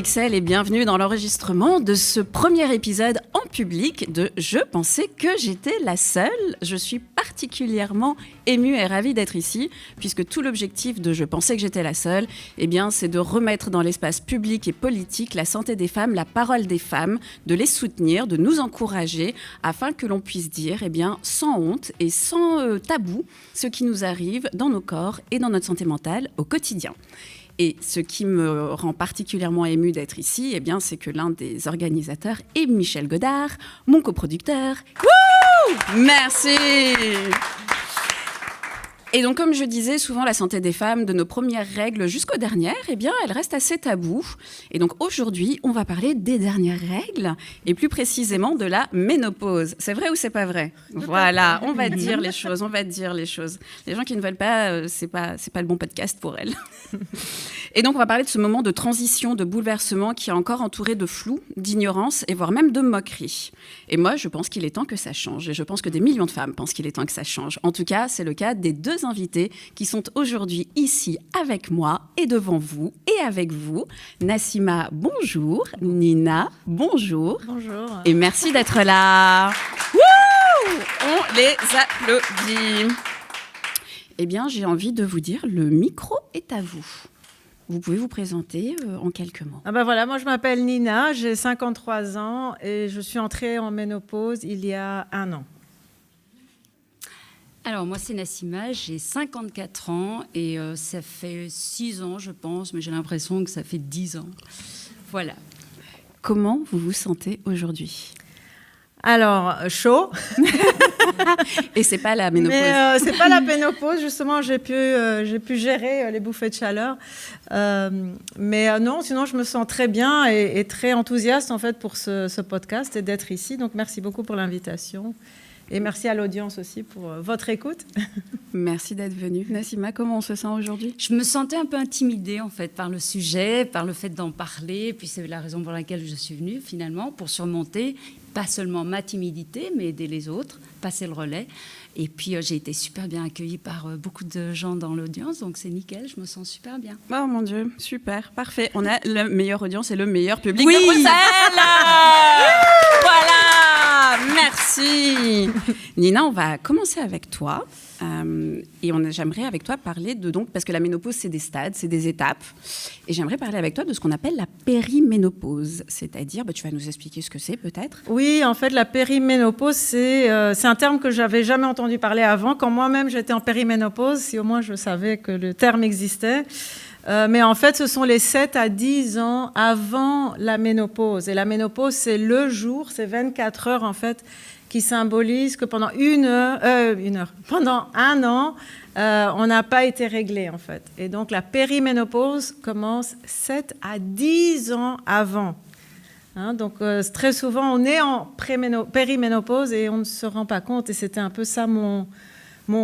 XL et bienvenue dans l'enregistrement de ce premier épisode en public de « Je pensais que j'étais la seule ». Je suis particulièrement émue et ravie d'être ici, puisque tout l'objectif de « Je pensais que j'étais la seule », eh bien, c'est de remettre dans l'espace public et politique la santé des femmes, la parole des femmes, de les soutenir, de nous encourager, afin que l'on puisse dire, eh bien, sans honte et sans tabou, ce qui nous arrive dans nos corps et dans notre santé mentale au quotidien. Et ce qui me rend particulièrement émue d'être ici, eh bien, c'est que l'un des organisateurs est Michel Godard, mon coproducteur. Wouh! Merci! Et donc, comme je disais, souvent la santé des femmes, de nos premières règles jusqu'aux dernières, eh bien, elle reste assez taboue. Et donc, aujourd'hui, on va parler des dernières règles, et plus précisément de la ménopause. C'est vrai ou c'est pas vrai? Voilà, on va dire les choses, Les gens qui ne veulent pas, c'est pas le bon podcast pour elles. Et donc, on va parler de ce moment de transition, de bouleversement qui est encore entouré de flou, d'ignorance, et voire même de moquerie. Et moi, je pense qu'il est temps que ça change. Et je pense que des millions de femmes pensent qu'il est temps que ça change. En tout cas, c'est le cas des deux invités qui sont aujourd'hui ici avec moi et devant vous et avec vous. Nassima, bonjour. Nina, bonjour. Bonjour. Et merci d'être là. Wouh! On les applaudit. Eh bien, j'ai envie de vous dire, le micro est à vous. Vous pouvez vous présenter en quelques mots. Ah ben voilà, moi je m'appelle Nina, j'ai 53 ans et je suis entrée en ménopause il y a 1 an. Alors, moi, c'est Nassima, j'ai 54 ans et ça fait 6 ans, je pense, mais j'ai l'impression que ça fait 10 ans. Voilà. Comment vous vous sentez aujourd'hui? Alors, chaud. Et c'est pas la ménopause. Mais c'est pas la ménopause, justement, j'ai pu gérer les bouffées de chaleur. Mais non, sinon, je me sens très bien et très enthousiaste, en fait, pour ce podcast et d'être ici. Donc, merci beaucoup pour l'invitation. Et merci à l'audience aussi pour votre écoute. Merci d'être venue. Nassima, comment on se sent aujourd'hui? Je me sentais un peu intimidée, en fait, par le sujet, par le fait d'en parler. Et puis, c'est la raison pour laquelle je suis venue, finalement, pour surmonter pas seulement ma timidité, mais aider les autres, passer le relais. Et puis, j'ai été super bien accueillie par beaucoup de gens dans l'audience. Donc, c'est nickel, je me sens super bien. Oh mon Dieu, super, parfait. On a la meilleure audience et le meilleur public oui de Bruxelles. Voilà, merci. Nina, on va commencer avec toi. Et j'aimerais avec toi parler de, donc, parce que la ménopause, c'est des stades, c'est des étapes. Et j'aimerais parler avec toi de ce qu'on appelle la périménopause. C'est-à-dire, tu vas nous expliquer ce que c'est peut-être? Oui, en fait, la périménopause, c'est un terme que je n'avais jamais entendu parler avant. Quand moi-même, j'étais en périménopause, si au moins je savais que le terme existait. Mais en fait, ce sont les 7 à 10 ans avant la ménopause. Et la ménopause, c'est le jour, c'est 24 heures, en fait, qui symbolise que pendant pendant 1 an, on n'a pas été réglé, en fait. Et donc, la périménopause commence 7 à 10 ans avant. Donc, très souvent, on est en périménopause et on ne se rend pas compte. Et c'était un peu ça mon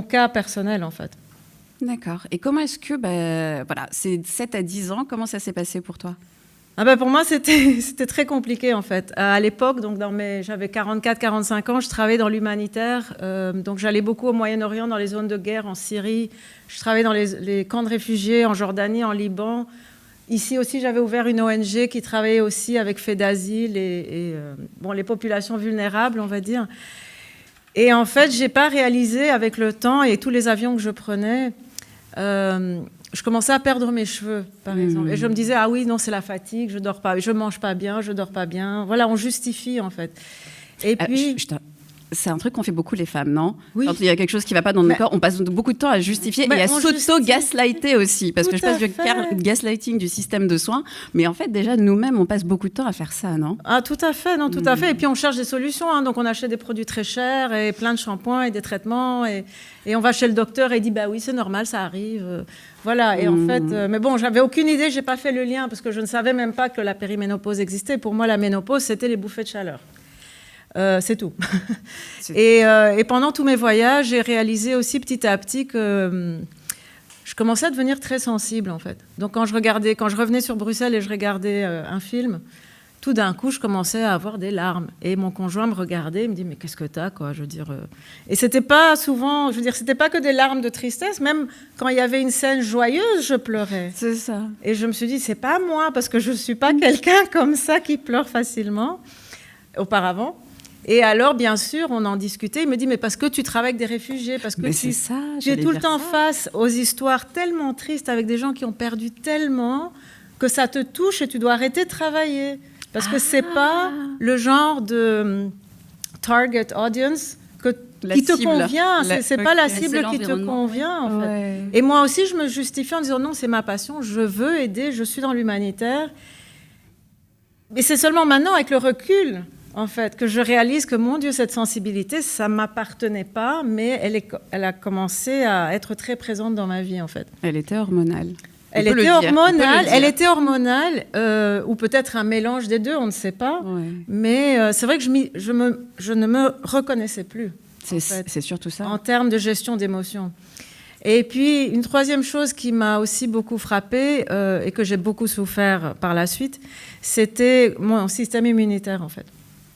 cas personnel, en fait. D'accord. Et comment est-ce que, c'est 7 à 10 ans, comment ça s'est passé pour toi? Pour moi, c'était très compliqué, en fait. À l'époque, donc j'avais 44-45 ans, je travaillais dans l'humanitaire. Donc, j'allais beaucoup au Moyen-Orient, dans les zones de guerre, en Syrie. Je travaillais dans les camps de réfugiés en Jordanie, en Liban. Ici aussi, j'avais ouvert une ONG qui travaillait aussi avec Faits d'Asile et les populations vulnérables, on va dire. Et en fait, je n'ai pas réalisé avec le temps et tous les avions que je prenais... je commençais à perdre mes cheveux, par exemple. Et je me disais, ah oui, non, c'est la fatigue, je dors pas, je mange pas bien, je dors pas bien. Voilà, on justifie, en fait. Et puis... C'est un truc qu'on fait beaucoup, les femmes, non? Oui. Quand il y a quelque chose qui ne va pas dans nos corps, on passe beaucoup de temps à justifier et à s'auto-gaslighter aussi. Parce que je passe du gaslighting du système de soins. Mais en fait, déjà, nous-mêmes, on passe beaucoup de temps à faire ça, non? Ah, tout à fait, non, tout à fait. Et puis, on cherche des solutions. Donc, on achète des produits très chers et plein de shampoings et des traitements. Et on va chez le docteur et il dit, bah oui, c'est normal, ça arrive. Voilà. Et en fait, mais bon, j'avais aucune idée, je n'ai pas fait le lien parce que je ne savais même pas que la périménopause existait. Pour moi, la ménopause, c'était les bouffées de chaleur. C'est tout. Et pendant tous mes voyages, j'ai réalisé aussi petit à petit que je commençais à devenir très sensible, en fait. Donc, quand je revenais sur Bruxelles et je regardais un film, tout d'un coup, je commençais à avoir des larmes. Et mon conjoint me regardait, il me dit, mais qu'est-ce que t'as, quoi, je veux dire. Et c'était pas souvent, je veux dire, c'était pas que des larmes de tristesse. Même quand il y avait une scène joyeuse, je pleurais. C'est ça. Et je me suis dit, c'est pas moi, parce que je suis pas quelqu'un comme ça qui pleure facilement, auparavant. Et alors, bien sûr, on en discutait. Il me dit, mais parce que tu travailles avec des réfugiés, parce que tu es tout le temps face aux histoires tellement tristes avec des gens qui ont perdu tellement que ça te touche et tu dois arrêter de travailler. Parce que c'est pas le genre de target audience qui te convient. C'est pas la cible qui te convient, en fait. Ouais. Et moi aussi, je me justifie en disant non, c'est ma passion, je veux aider, je suis dans l'humanitaire. Et c'est seulement maintenant, avec le recul, en fait, que je réalise que, mon Dieu, cette sensibilité, ça m'appartenait pas, mais elle a commencé à être très présente dans ma vie, en fait. Elle était hormonale. Elle était hormonale, ou peut-être un mélange des deux, on ne sait pas. Ouais. Mais c'est vrai que je ne me reconnaissais plus. C'est surtout ça. En termes de gestion d'émotions. Et puis, une troisième chose qui m'a aussi beaucoup frappée et que j'ai beaucoup souffert par la suite, c'était mon système immunitaire, en fait.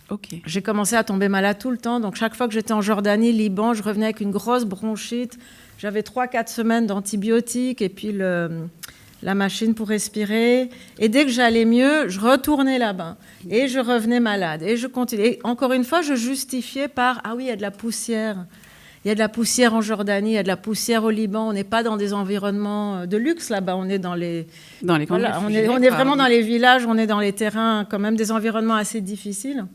Okay. J'ai commencé à tomber malade tout le temps. Donc, chaque fois que j'étais en Jordanie, Liban, je revenais avec une grosse bronchite. J'avais 3-4 semaines d'antibiotiques et puis la machine pour respirer. Et dès que j'allais mieux, je retournais là-bas. Et je revenais malade. Et je continuais. Et encore une fois, je justifiais par « Ah oui, il y a de la poussière. Il y a de la poussière en Jordanie, il y a de la poussière au Liban. On n'est pas dans des environnements de luxe là-bas. On est dans les camps voilà, on est vraiment dans les villages, on est dans les terrains, quand même des environnements assez difficiles.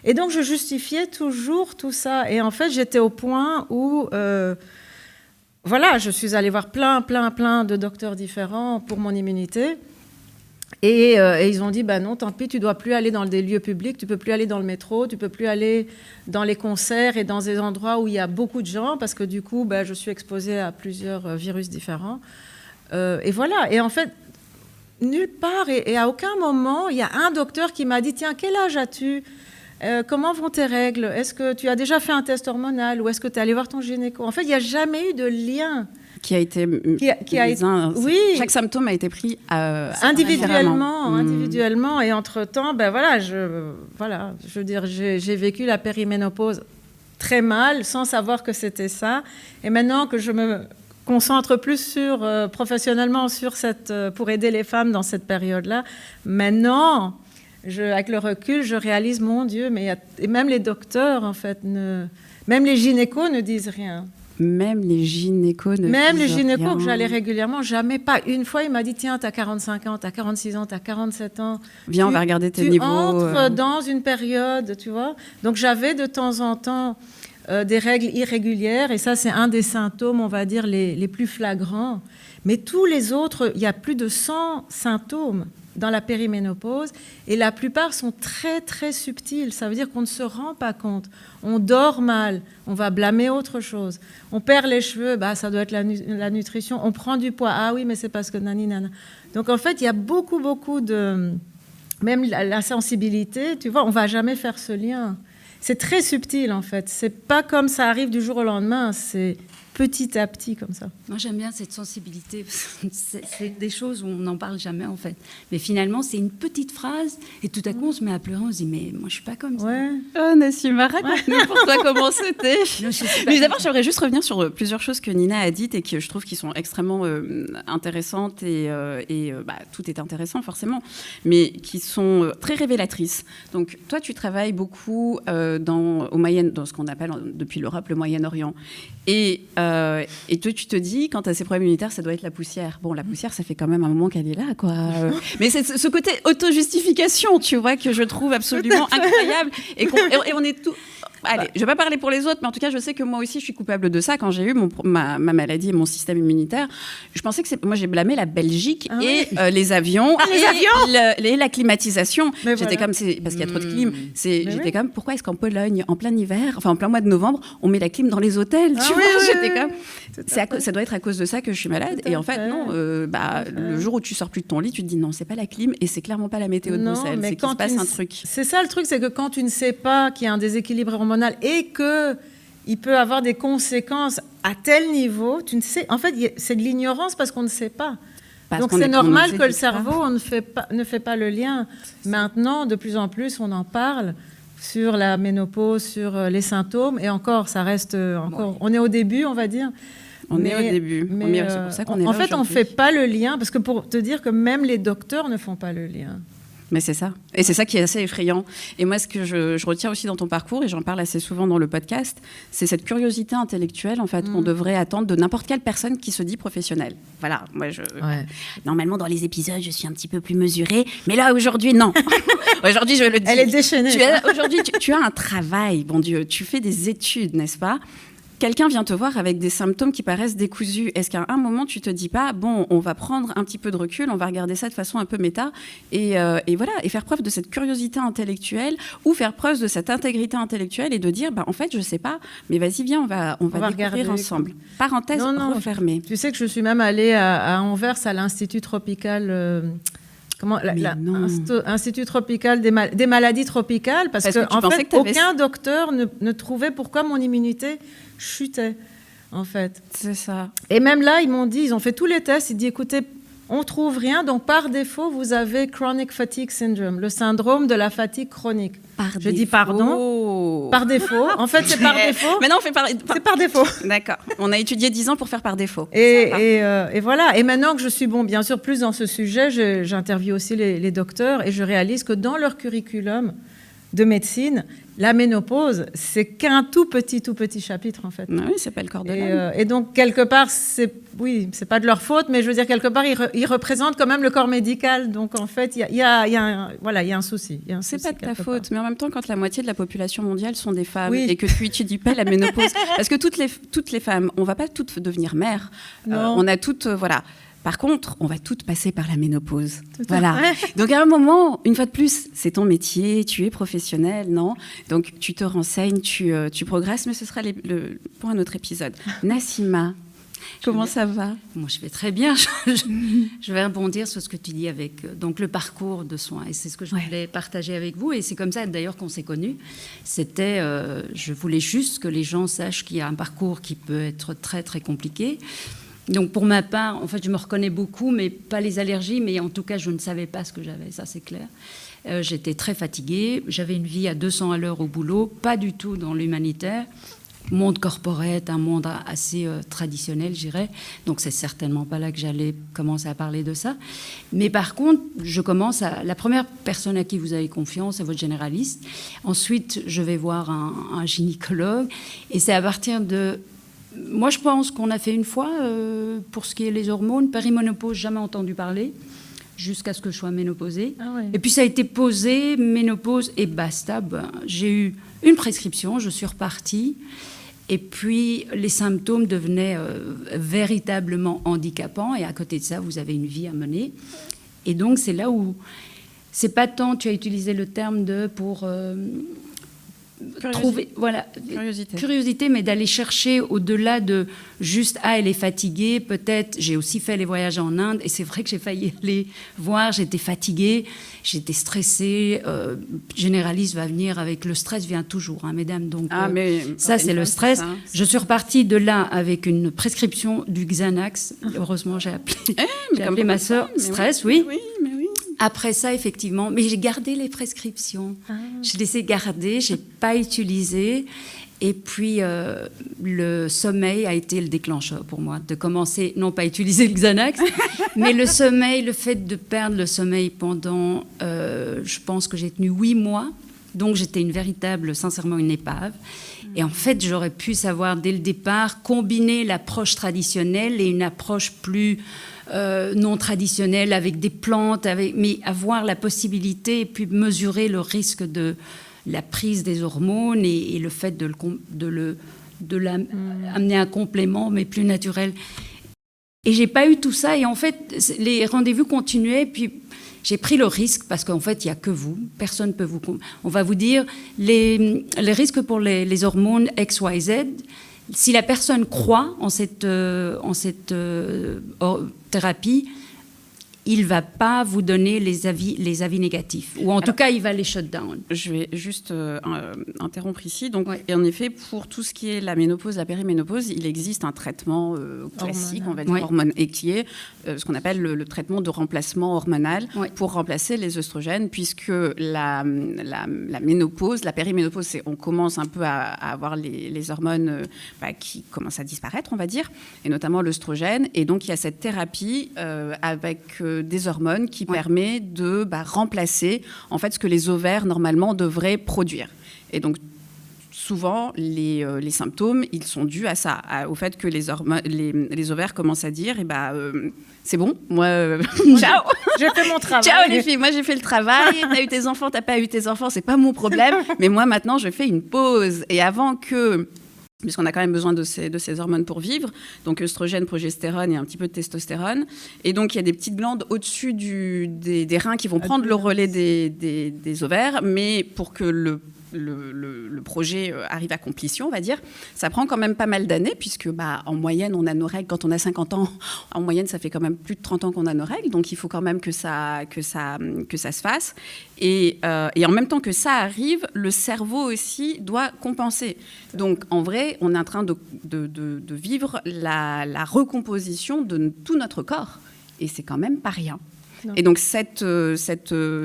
Et donc, je justifiais toujours tout ça. Et en fait, j'étais au point où... voilà, je suis allée voir plein de docteurs différents pour mon immunité. Et ils ont dit, bah non, tant pis, tu ne dois plus aller dans des lieux publics, tu ne peux plus aller dans le métro, tu ne peux plus aller dans les concerts et dans des endroits où il y a beaucoup de gens, parce que du coup, bah, je suis exposée à plusieurs virus différents. Et voilà. Et en fait, nulle part, et à aucun moment, il y a un docteur qui m'a dit, tiens, quel âge as-tu ? Comment vont tes règles ? Est-ce que tu as déjà fait un test hormonal ou est-ce que tu es allé voir ton gynéco ? En fait, il n'y a jamais eu de lien. Qui a été... oui. Chaque symptôme a été pris individuellement. Et entre-temps, ben voilà, je veux dire, j'ai vécu la périménopause très mal, sans savoir que c'était ça. Et maintenant que je me concentre plus professionnellement pour aider les femmes dans cette période-là, maintenant... avec le recul, je réalise, mon Dieu, et même les docteurs, en fait, même les gynécos ne disent rien. Même les gynécos ne disent rien. Même les gynécos que j'allais régulièrement, jamais, pas une fois, il m'a dit, tiens, t'as 45 ans, t'as 46 ans, t'as 47 ans. Viens, on va regarder tes niveaux. Tu entres dans une période, tu vois. Donc, j'avais de temps en temps des règles irrégulières, et ça, c'est un des symptômes, on va dire, les plus flagrants. Mais tous les autres, il y a plus de 100 symptômes dans la périménopause, et la plupart sont très, très subtils. Ça veut dire qu'on ne se rend pas compte. On dort mal, on va blâmer autre chose. On perd les cheveux, bah, ça doit être la nutrition. On prend du poids, ah oui, mais c'est parce que nani, nana. Donc, en fait, il y a beaucoup de... Même la sensibilité, tu vois, on ne va jamais faire ce lien. C'est très subtil, en fait. C'est pas comme ça arrive du jour au lendemain, c'est... petit à petit, comme ça. Moi, j'aime bien cette sensibilité. C'est des choses où on n'en parle jamais, en fait. Mais finalement, c'est une petite phrase, et tout à coup, on se met à pleurer, on se dit, mais moi, je ne suis pas comme ça. Ouais. Oh, Nassima, raconte-nous pour toi comment c'était. Mais d'abord, j'aimerais juste revenir sur plusieurs choses que Nina a dites et que je trouve qui sont extrêmement intéressantes, et tout est intéressant, forcément, mais qui sont très révélatrices. Donc, toi, tu travailles beaucoup dans ce qu'on appelle depuis l'Europe le Moyen-Orient. Et toi, tu te dis, quand tu as ces problèmes immunitaires, ça doit être la poussière. Bon, la poussière, ça fait quand même un moment qu'elle est là, quoi. Mais c'est ce côté auto-justification, tu vois, que je trouve absolument incroyable. Et on est tout... Allez, je ne vais pas parler pour les autres, mais en tout cas, je sais que moi aussi, je suis coupable de ça. Quand j'ai eu ma maladie et mon système immunitaire, je pensais que moi, j'ai blâmé la Belgique les avions et la climatisation. Mais j'étais comme, parce qu'il y a trop de clim. J'étais comme, pourquoi est-ce qu'en Pologne, en plein hiver, enfin en plein mois de novembre, on met la clim dans les hôtels, tu vois, j'étais comme... Ça doit être à cause de ça que je suis malade. Et en fait, non, le jour où tu sors plus de ton lit, tu te dis non, c'est pas la clim et c'est clairement pas la météo de Bruxelles. C'est qu'il se passe un truc. C'est ça le truc, c'est que quand tu ne sais pas qu'il y a un déséquilibre hormonal et qu'il peut avoir des conséquences à tel niveau, tu ne sais. En fait, c'est de l'ignorance parce qu'on ne sait pas. Donc c'est normal que le cerveau ne fait pas le lien. Maintenant, de plus en plus, on en parle sur la ménopause, sur les symptômes. Et encore, ça reste encore... On est au début, on va dire. On est au début. Mais c'est pour ça qu'on est là en fait, on ne fait pas le lien, parce que pour te dire que même les docteurs ne font pas le lien. Mais c'est ça. Et c'est ça qui est assez effrayant. Et moi, ce que je retiens aussi dans ton parcours, et j'en parle assez souvent dans le podcast, c'est cette curiosité intellectuelle, en fait, qu'on devrait attendre de n'importe quelle personne qui se dit professionnelle. Voilà. Moi, normalement, dans les épisodes, je suis un petit peu plus mesurée. Mais là, aujourd'hui, non. Aujourd'hui, je le dis. Elle est déchaînée. Aujourd'hui, tu as un travail, bon Dieu. Tu fais des études, n'est-ce pas ? Quelqu'un vient te voir avec des symptômes qui paraissent décousus. Est-ce qu'à un moment, tu te dis pas, bon, on va prendre un petit peu de recul, on va regarder ça de façon un peu méta, et voilà, et faire preuve de cette curiosité intellectuelle, ou faire preuve de cette intégrité intellectuelle, et de dire, en fait, je sais pas, mais vas-y, viens, on va découvrir regarder ensemble. Parenthèse refermée. Tu sais que je suis même allée à Anvers, à l'Institut tropical... Institut tropical des maladies tropicales, parce que en fait, aucun docteur ne trouvait pourquoi mon immunité chutait, en fait. C'est ça. Et même là, ils m'ont dit, ils ont fait tous les tests, ils disent, écoutez, on trouve rien, donc par défaut, vous avez chronic fatigue syndrome, le syndrome de la fatigue chronique. Je dis pardon. Par défaut. En fait, c'est par défaut. Maintenant, on fait c'est par défaut. D'accord. On a étudié 10 ans pour faire par défaut. Et voilà. Et maintenant que je suis, bien sûr, plus dans ce sujet, j'interviewe aussi les docteurs et je réalise que dans leur curriculum de médecine, la ménopause, c'est qu'un tout petit chapitre, en fait. Ah oui, c'est pas le corps de l'homme. Et donc, quelque part, c'est pas de leur faute, mais je veux dire, quelque part, ils représentent quand même le corps médical. Donc, en fait, il y a un souci. C'est pas de ta faute, mais en même temps, quand la moitié de la population mondiale sont des femmes et que tu étudies pas la ménopause, parce que toutes les femmes, on va pas toutes devenir mères. On a toutes, voilà. Par contre, on va toutes passer par la ménopause. Voilà. Donc, à un moment, une fois de plus, c'est ton métier, tu es professionnel, non ? Donc, tu te renseignes, tu progresses, mais ce sera pour un autre épisode. Nassima, comment ça va ? Moi, je vais très bien. Je vais rebondir sur ce que tu dis avec donc, le parcours de soins. Et c'est ce que je voulais partager avec vous. Et c'est comme ça, d'ailleurs, qu'on s'est connus. C'était, je voulais juste que les gens sachent qu'il y a un parcours qui peut être très, très compliqué. Donc, pour ma part, en fait, je me reconnais beaucoup, mais pas les allergies, mais en tout cas, je ne savais pas ce que j'avais, ça c'est clair. J'étais très fatiguée, j'avais une vie à 200 à l'heure au boulot, pas du tout dans l'humanitaire. Monde corporate, un monde assez traditionnel, je dirais. Donc, c'est certainement pas là que j'allais commencer à parler de ça. Mais par contre, la première personne à qui vous avez confiance, c'est votre généraliste. Ensuite, je vais voir un gynécologue. Et c'est à partir de... Moi, je pense qu'on a fait une fois, pour ce qui est les hormones, périménopause, jamais entendu parler, jusqu'à ce que je sois ménopausée. Ah ouais. Et puis, ça a été posé, ménopause, et basta. J'ai eu une prescription, je suis repartie. Et puis, les symptômes devenaient véritablement handicapants. Et à côté de ça, vous avez une vie à mener. Et donc, c'est là où... C'est pas tant, tu as utilisé le terme pour... trouver, voilà, curiosité, mais d'aller chercher au-delà de juste elle est fatiguée. Peut-être, j'ai aussi fait les voyages en Inde et c'est vrai que j'ai failli aller voir. J'étais fatiguée, j'étais stressée. Généraliste va venir avec le stress, vient toujours, hein, mesdames. Donc mais ça, c'est le stress. Je suis repartie de là avec une prescription du Xanax. Heureusement, j'ai appelé ma sœur. Stress, oui. Après ça, effectivement, mais j'ai gardé les prescriptions. Je les ai gardées, je n'ai pas utilisé. Et puis, le sommeil a été le déclencheur pour moi, de commencer, non pas à utiliser le Xanax, mais le sommeil, le fait de perdre le sommeil pendant, je pense que j'ai tenu 8 mois. Donc, j'étais sincèrement une épave. Et en fait, j'aurais pu savoir dès le départ combiner l'approche traditionnelle et une approche plus... non traditionnelle, avec des plantes, mais avoir la possibilité et puis mesurer le risque de la prise des hormones et le fait amener un complément, mais plus naturel. Et j'ai pas eu tout ça. Et en fait, les rendez-vous continuaient. Puis j'ai pris le risque parce qu'en fait, il n'y a que vous. Personne ne peut vous... On va vous dire les risques pour les hormones X, Y, Z. Si la personne croit en cette thérapie, il ne va pas vous donner les avis négatifs. Ou en tout cas, il va les shut down. Je vais juste interrompre ici. Donc, et en effet, pour tout ce qui est la ménopause, la périménopause, il existe un traitement classique, on va dire, et qui est ce qu'on appelle le traitement de remplacement hormonal pour remplacer les œstrogènes, puisque la ménopause, la périménopause, on commence un peu à avoir les hormones qui commencent à disparaître, on va dire, et notamment l'œstrogène. Et donc, il y a cette thérapie avec des hormones qui permet de remplacer en fait ce que les ovaires normalement devraient produire. Et donc souvent les symptômes ils sont dus à ça, au fait que les ovaires commencent à dire c'est bon, moi ciao, j'ai fait mon travail. Ciao les filles, moi j'ai fait le travail. T'as eu tes enfants, t'as pas eu tes enfants, c'est pas mon problème. Mais moi maintenant je fais une pause. Et avant que, puisqu'on a quand même besoin de ces hormones pour vivre, donc œstrogène, progestérone et un petit peu de testostérone. Et donc, il y a des petites glandes au-dessus des reins qui vont prendre le relais des ovaires, mais pour que le projet arrive à complétion, on va dire, ça prend quand même pas mal d'années, puisque en moyenne, on a nos règles quand on a 50 ans. En moyenne, ça fait quand même plus de 30 ans qu'on a nos règles, donc il faut quand même que ça se fasse. Et en même temps que ça arrive, le cerveau aussi doit compenser. Donc, en vrai, on est en train de vivre la recomposition de tout notre corps. Et c'est quand même pas rien. Non. Et donc, cette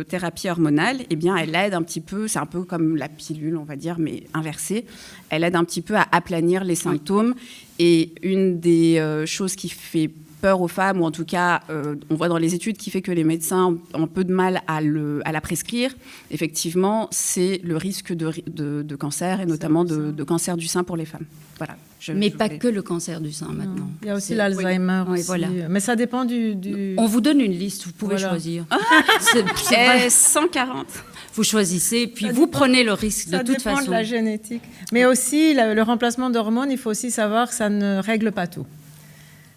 thérapie hormonale, elle aide un petit peu, c'est un peu comme la pilule, on va dire, mais inversée. Elle aide un petit peu à aplanir les symptômes. Et une des choses qui fait peur aux femmes, ou en tout cas, on voit dans les études qui fait que les médecins ont un peu de mal à la prescrire, effectivement, c'est le risque de cancer, et notamment de cancer du sein pour les femmes. Voilà. Mais pas que le cancer du sein maintenant. Il y a aussi l'Alzheimer. Oui, voilà. Mais ça dépend du... On vous donne une liste, vous pouvez choisir. C'est 140. Vous choisissez, puis vous prenez le risque de toute façon. Ça dépend de la génétique. Mais aussi, le remplacement d'hormones, il faut aussi savoir que ça ne règle pas tout.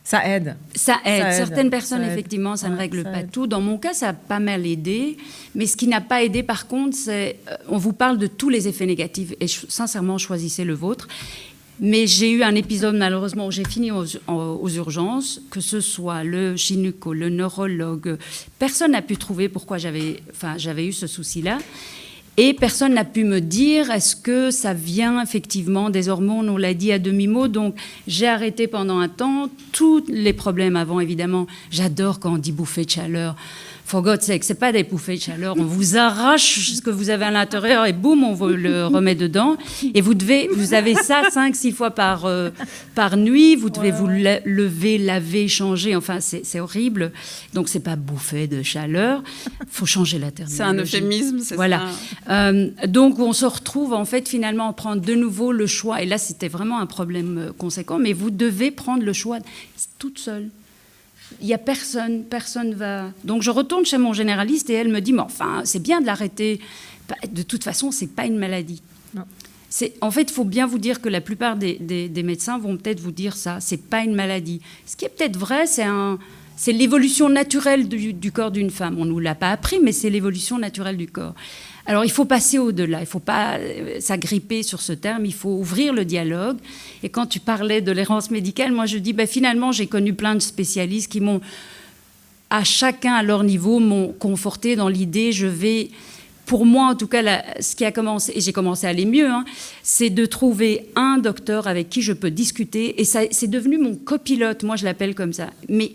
Ça aide. Ça aide. Certaines personnes, effectivement, ça ne règle pas tout. Dans mon cas, ça a pas mal aidé. Mais ce qui n'a pas aidé, par contre, c'est... On vous parle de tous les effets négatifs. Et sincèrement, choisissez le vôtre. Mais j'ai eu un épisode, malheureusement, où j'ai fini aux urgences, que ce soit le gynéco, le neurologue. Personne n'a pu trouver pourquoi j'avais eu ce souci-là. Et personne n'a pu me dire, est-ce que ça vient effectivement des hormones? On l'a dit à demi-mot. Donc, j'ai arrêté pendant un temps. Tous les problèmes avant, évidemment. J'adore quand on dit bouffée de chaleur. For God's sake, c'est pas des bouffées de chaleur. On vous arrache ce que vous avez à l'intérieur et boum, on vous le remet dedans. Et vous avez ça 5-6 fois par nuit. Vous devez vous lever, laver, changer. Enfin, c'est horrible. Donc, c'est pas bouffée de chaleur. Faut changer la terminologie. C'est un euphémisme, c'est voilà. Ça. Donc, on se retrouve, en fait, finalement, à prendre de nouveau le choix. Et là, c'était vraiment un problème conséquent. Mais vous devez prendre le choix toute seule. Il n'y a personne va... Donc, je retourne chez mon généraliste et elle me dit, mais enfin, c'est bien de l'arrêter. De toute façon, ce n'est pas une maladie. Non. En fait, il faut bien vous dire que la plupart des médecins vont peut-être vous dire ça, ce n'est pas une maladie. Ce qui est peut-être vrai, c'est l'évolution naturelle du corps d'une femme. On ne nous l'a pas appris, mais c'est l'évolution naturelle du corps. Alors, il faut passer au-delà. Il ne faut pas s'agripper sur ce terme. Il faut ouvrir le dialogue. Et quand tu parlais de l'errance médicale, moi, je dis, finalement, j'ai connu plein de spécialistes qui m'ont, à chacun à leur niveau, m'ont conforté dans l'idée, pour moi, en tout cas, ce qui a commencé, et j'ai commencé à aller mieux, c'est de trouver un docteur avec qui je peux discuter. Et ça, c'est devenu mon copilote. Moi, je l'appelle comme ça. Mais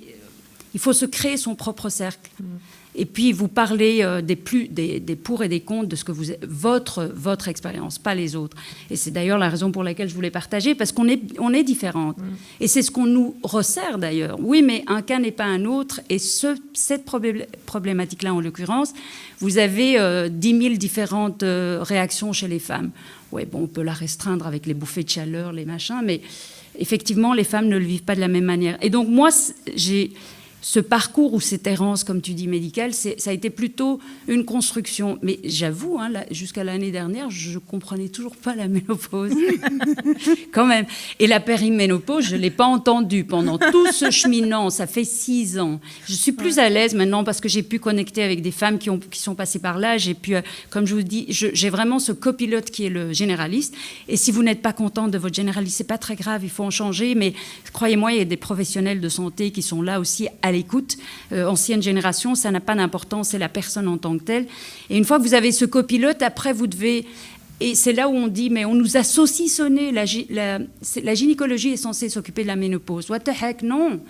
il faut se créer son propre cercle. Et puis, vous parlez des pour et des contre de ce que votre expérience, pas les autres. Et c'est d'ailleurs la raison pour laquelle je voulais partager, parce qu'on est différentes. Et c'est ce qu'on nous resserre d'ailleurs. Oui, mais un cas n'est pas un autre. Et cette problématique-là, en l'occurrence, vous avez 10 000 différentes réactions chez les femmes. Oui, bon, on peut la restreindre avec les bouffées de chaleur, les machins, mais effectivement, les femmes ne le vivent pas de la même manière. Et donc, moi, j'ai... Ce parcours ou cette errance, comme tu dis, médicale, ça a été plutôt une construction. Mais j'avoue, jusqu'à l'année dernière, je ne comprenais toujours pas la ménopause. Quand même. Et la périménopause, je ne l'ai pas entendue pendant tout ce cheminement. Ça fait 6 ans. Je suis plus à l'aise maintenant parce que j'ai pu connecter avec des femmes qui sont passées par là. J'ai pu, comme je vous dis, j'ai vraiment ce copilote qui est le généraliste. Et si vous n'êtes pas contente de votre généraliste, ce n'est pas très grave, il faut en changer. Mais croyez-moi, il y a des professionnels de santé qui sont là aussi à à l'écoute. Ancienne génération, ça n'a pas d'importance, c'est la personne en tant que telle. Et une fois que vous avez ce copilote, après, vous devez... Et c'est là où on dit, mais on nous a saucissonné. La gynécologie est censée s'occuper de la ménopause. What the heck, non.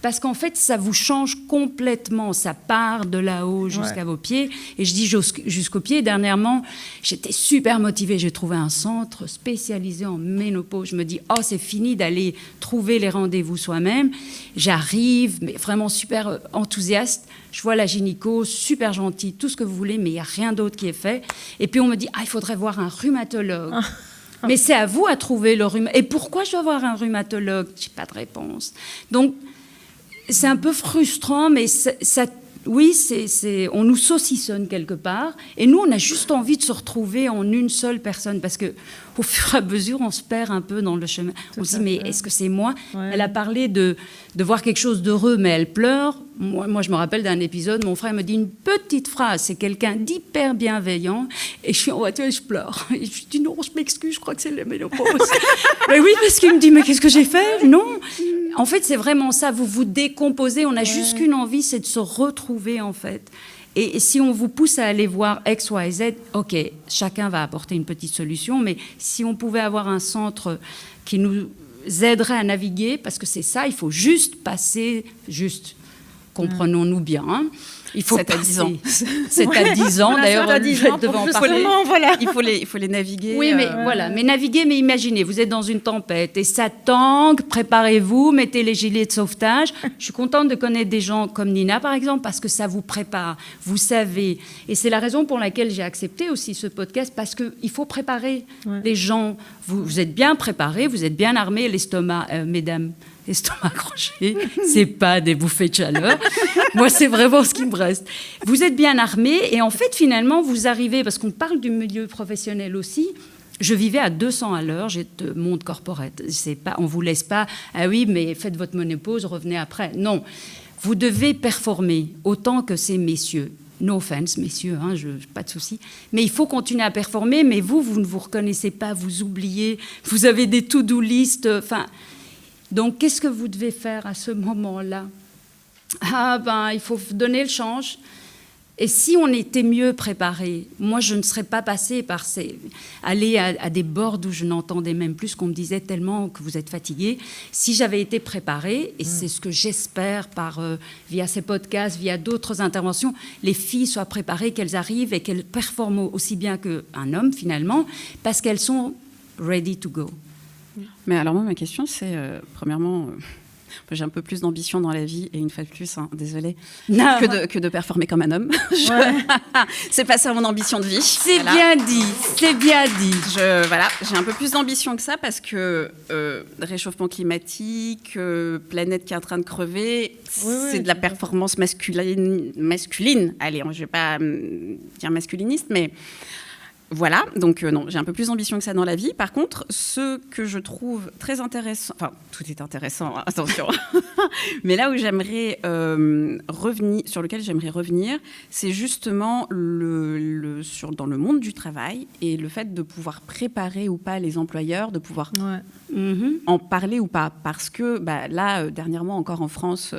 Parce qu'en fait, ça vous change complètement. Ça part de là-haut jusqu'à vos pieds. Et je dis jusqu'aux pieds. Dernièrement, j'étais super motivée. J'ai trouvé un centre spécialisé en ménopause. Je me dis, oh, c'est fini d'aller trouver les rendez-vous soi-même. J'arrive, mais vraiment super enthousiaste. Je vois la gynéco, super gentille, tout ce que vous voulez, mais il n'y a rien d'autre qui est fait. Et puis on me dit, il faudrait voir un rhumatologue. Mais c'est à vous à trouver le rhumatologue. Et pourquoi je dois voir un rhumatologue? Je n'ai pas de réponse. Donc, c'est un peu frustrant, mais oui, on nous saucissonne quelque part. Et nous, on a juste envie de se retrouver en une seule personne. Parce qu'au fur et à mesure, on se perd un peu dans le chemin. On se dit, mais est-ce que c'est moi? Elle a parlé de voir quelque chose d'heureux, mais elle pleure. Moi, je me rappelle d'un épisode, mon frère me dit une petite phrase. C'est quelqu'un d'hyper bienveillant. Et je suis en voiture et je pleure. Et je lui dis, non, je m'excuse, je crois que c'est la ménopause. Mais oui, parce qu'il me dit, mais qu'est-ce que j'ai fait? Non. En fait, c'est vraiment ça. Vous vous décomposez. On n'a juste qu'une envie, c'est de se retrouver, en fait. Et si on vous pousse à aller voir X, Y, Z, OK, chacun va apporter une petite solution. Mais si on pouvait avoir un centre qui nous aiderait à naviguer, parce que c'est ça, il faut juste passer, comprenons-nous bien, hein. Il faut 7 à 10 ans. 7 à 10 ans, d'ailleurs, devant parler. Voilà. Il faut les naviguer. Oui, mais voilà, mais naviguer, mais imaginez, vous êtes dans une tempête et ça tangue, préparez-vous, mettez les gilets de sauvetage. Je suis contente de connaître des gens comme Nina, par exemple, parce que ça vous prépare, vous savez. Et c'est la raison pour laquelle j'ai accepté aussi ce podcast, parce qu'il faut préparer les gens. Vous êtes bien préparés, vous êtes bien armés, l'estomac, mesdames. Estomac accroché, c'est pas des bouffées de chaleur. Moi, c'est vraiment ce qui me reste. Vous êtes bien armés et en fait, finalement, vous arrivez, parce qu'on parle du milieu professionnel aussi, je vivais à 200 à l'heure, j'ai de monde corporate. On ne vous laisse pas, ah oui, mais faites votre ménopause, revenez après. Non, vous devez performer autant que ces messieurs. No offense, messieurs, hein, pas de souci. Mais il faut continuer à performer, mais vous ne vous reconnaissez pas, vous oubliez, vous avez des to-do list, enfin... Donc, qu'est-ce que vous devez faire à ce moment-là? Il faut donner le change. Et si on était mieux préparé, moi, je ne serais pas passée par aller à des boards où je n'entendais même plus ce qu'on me disait tellement que vous êtes fatigué. Si j'avais été préparée, et c'est ce que j'espère via ces podcasts, via d'autres interventions, les filles soient préparées, qu'elles arrivent et qu'elles performent aussi bien qu'un homme, finalement, parce qu'elles sont ready to go. Mais alors moi, ma question, c'est, premièrement, j'ai un peu plus d'ambition dans la vie, et une fois de plus, hein, désolée, que de performer comme un homme. C'est pas ça mon ambition de vie. C'est bien dit, c'est bien dit. J'ai un peu plus d'ambition que ça, parce que réchauffement climatique, planète qui est en train de crever, c'est de la performance masculine. Allez, je vais pas dire masculiniste, mais... Voilà, donc non, j'ai un peu plus d'ambition que ça dans la vie. Par contre, ce que je trouve très intéressant, enfin, tout est intéressant, hein, attention, mais là où j'aimerais sur lequel j'aimerais revenir, c'est justement dans le monde du travail et le fait de pouvoir préparer ou pas les employeurs, de pouvoir en parler ou pas. Parce que là, dernièrement, encore en France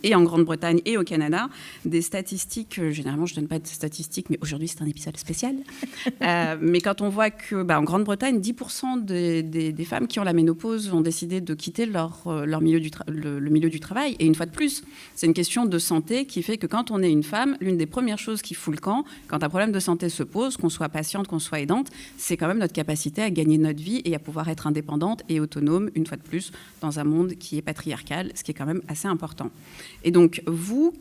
et en Grande-Bretagne et au Canada, des statistiques, généralement je ne donne pas de statistiques, mais aujourd'hui c'est un épisode spécial. Mais quand on voit qu'en Grande-Bretagne, 10% des femmes qui ont la ménopause ont décidé de quitter le milieu du travail. Et une fois de plus, c'est une question de santé qui fait que quand on est une femme, l'une des premières choses qui fout le camp, quand un problème de santé se pose, qu'on soit patiente, qu'on soit aidante, c'est quand même notre capacité à gagner notre vie et à pouvoir être indépendante et autonome, une fois de plus, dans un monde qui est patriarcal, ce qui est quand même assez important. Et donc, vous...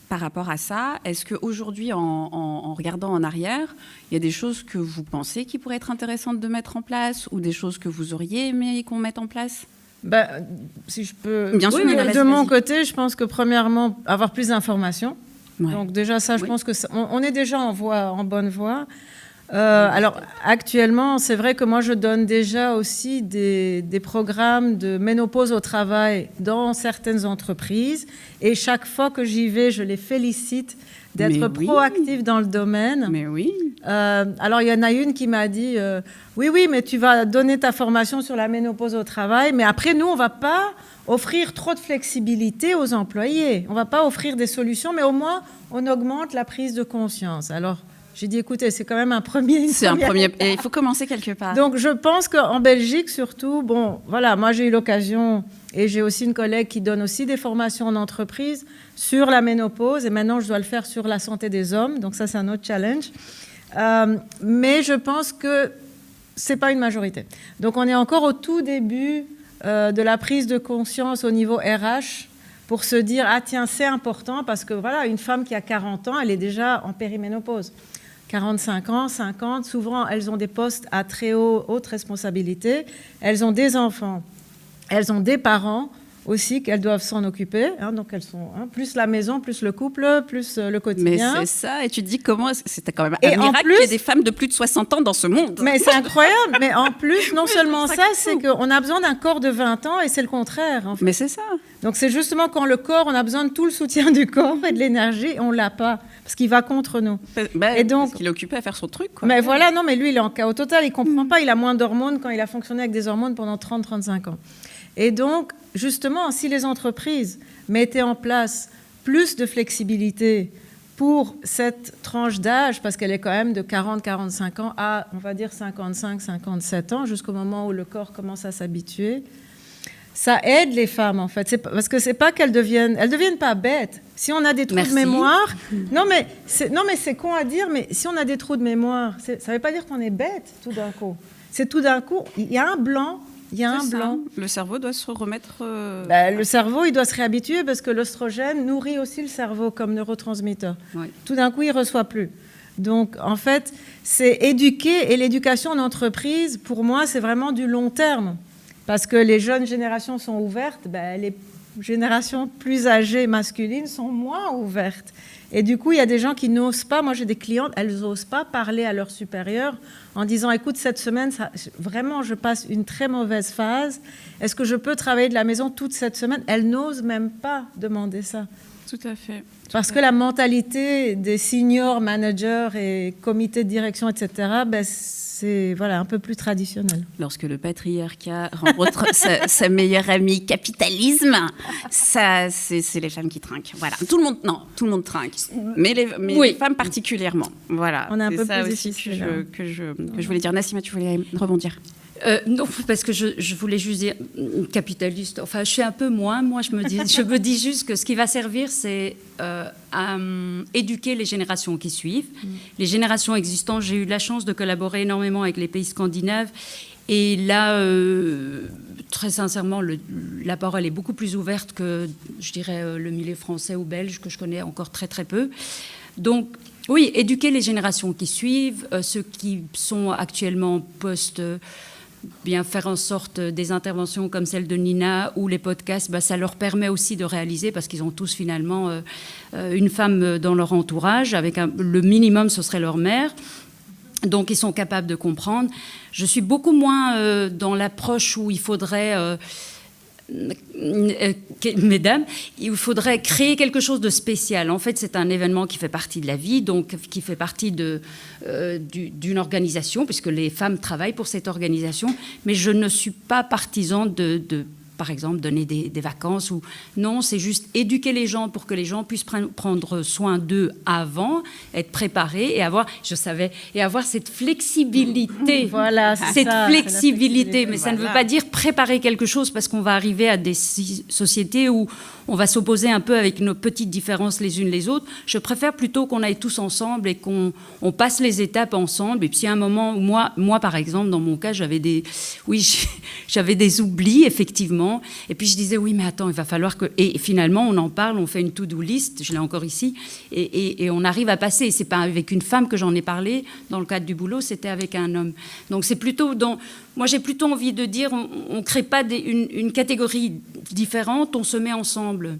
Par rapport à ça, est-ce qu'aujourd'hui, en regardant en arrière, il y a des choses que vous pensez qui pourraient être intéressantes de mettre en place ou des choses que vous auriez aimé qu'on mette en place ? Si je peux... Bien sûr, de mon côté, je pense que premièrement, avoir plus d'informations. Ouais. Donc déjà, ça, je pense que on est déjà en bonne voie. Alors, actuellement, c'est vrai que moi, je donne déjà aussi des programmes de ménopause au travail dans certaines entreprises. Et chaque fois que j'y vais, je les félicite d'être proactif dans le domaine. Mais oui. Alors, il y en a une qui m'a dit oui, mais tu vas donner ta formation sur la ménopause au travail, mais après, nous, on ne va pas offrir trop de flexibilité aux employés. On ne va pas offrir des solutions, mais au moins, on augmente la prise de conscience. Alors, j'ai dit, écoutez, c'est quand même un premier... C'est un premier... Et il faut commencer quelque part. Donc, je pense qu'en Belgique, surtout, bon, voilà, moi, j'ai eu l'occasion, et j'ai aussi une collègue qui donne aussi des formations en entreprise sur la ménopause, et maintenant, je dois le faire sur la santé des hommes, donc ça, c'est un autre challenge. Mais je pense que ce n'est pas une majorité. Donc, on est encore au tout début de la prise de conscience au niveau RH pour se dire, ah tiens, c'est important, parce que voilà, une femme qui a 40 ans, elle est déjà en périménopause. 45 ans, 50, souvent, elles ont des postes à très haute responsabilité. Elles ont des enfants. Elles ont des parents aussi qu'elles doivent s'en occuper. Donc, elles sont plus la maison, plus le couple, plus le quotidien. Mais c'est ça. Et tu te dis comment... C'était quand même un miracle qu'il y ait des femmes de plus de 60 ans dans ce monde. Mais c'est incroyable. Mais en plus, non seulement ça, c'est qu'on a besoin d'un corps de 20 ans et c'est le contraire. En fait. Mais c'est ça. Donc, c'est justement quand le corps, on a besoin de tout le soutien du corps et de l'énergie, on ne l'a pas. Parce qu'il va contre nous. Et donc, parce qu'il est occupé à faire son truc. Quoi. Mais voilà, non, mais lui, il est en chaos total. Il ne comprend pas. Il a moins d'hormones quand il a fonctionné avec des hormones pendant 30-35 ans. Et donc, justement, si les entreprises mettaient en place plus de flexibilité pour cette tranche d'âge, parce qu'elle est quand même de 40-45 ans à, on va dire, 55-57 ans, jusqu'au moment où le corps commence à s'habituer, ça aide les femmes, en fait. Parce que c'est pas qu'elles deviennent pas bêtes. Si on a des trous de mémoire... Non, mais c'est con à dire, mais si on a des trous de mémoire, ça ne veut pas dire qu'on est bête, tout d'un coup. C'est tout d'un coup, il y a un blanc. Il y a un blanc. Le cerveau doit se remettre... Le cerveau, il doit se réhabituer parce que l'oestrogène nourrit aussi le cerveau comme neurotransmetteur. Oui. Tout d'un coup, il ne reçoit plus. Donc, en fait, c'est éduquer. Et l'éducation en entreprise, pour moi, c'est vraiment du long terme. Parce que les jeunes générations sont ouvertes, les générations plus âgées masculines sont moins ouvertes. Et du coup, il y a des gens qui n'osent pas. Moi, j'ai des clientes, elles n'osent pas parler à leurs supérieurs en disant, écoute, cette semaine, vraiment, je passe une très mauvaise phase. Est-ce que je peux travailler de la maison toute cette semaine ? Elles n'osent même pas demander ça. Tout à fait. Parce que la mentalité des senior managers et comités de direction, etc., c'est un peu plus traditionnel. Lorsque le patriarcat rencontre sa meilleure amie capitalisme, ça, c'est les femmes qui trinquent. Voilà. Tout le monde trinque, mais les femmes particulièrement. Voilà. On est un peu ça plus aussi que je voulais dire. Nassima, tu voulais rebondir ? Non, parce que je voulais juste dire capitaliste. Enfin, je suis un peu moins. Moi, je me dis juste que ce qui va servir, c'est à éduquer les générations qui suivent. Les générations existantes, j'ai eu la chance de collaborer énormément avec les pays scandinaves. Et là, très sincèrement, la parole est beaucoup plus ouverte que, je dirais, le milieu français ou belge, que je connais encore très, très peu. Donc, oui, éduquer les générations qui suivent, ceux qui sont actuellement bien faire en sorte des interventions comme celle de Nina ou les podcasts, ça leur permet aussi de réaliser, parce qu'ils ont tous finalement une femme dans leur entourage, avec le minimum, ce serait leur mère. Donc, ils sont capables de comprendre. Je suis beaucoup moins dans l'approche où il faudrait... mesdames, il faudrait créer quelque chose de spécial. En fait, c'est un événement qui fait partie de la vie, donc qui fait partie d'une organisation, puisque les femmes travaillent pour cette organisation, mais je ne suis pas partisan de par exemple, donner des vacances. Non, c'est juste éduquer les gens pour que les gens puissent prendre soin d'eux avant, être préparés et avoir cette flexibilité. Voilà, c'est ça, flexibilité. Mais ça ne veut pas dire préparer quelque chose, parce qu'on va arriver à des sociétés où on va s'opposer un peu avec nos petites différences les unes les autres. Je préfère plutôt qu'on aille tous ensemble et qu'on passe les étapes ensemble. Et puis, à un moment où moi, par exemple, dans mon cas, j'avais des oublis, effectivement. Et puis, je disais, oui, mais attends, il va falloir que... Et finalement, on en parle, on fait une to-do list, je l'ai encore ici, et on arrive à passer. Et c'est pas avec une femme que j'en ai parlé, dans le cadre du boulot, c'était avec un homme. Donc, c'est plutôt moi, j'ai plutôt envie de dire, on ne crée pas une catégorie différente, on se met ensemble.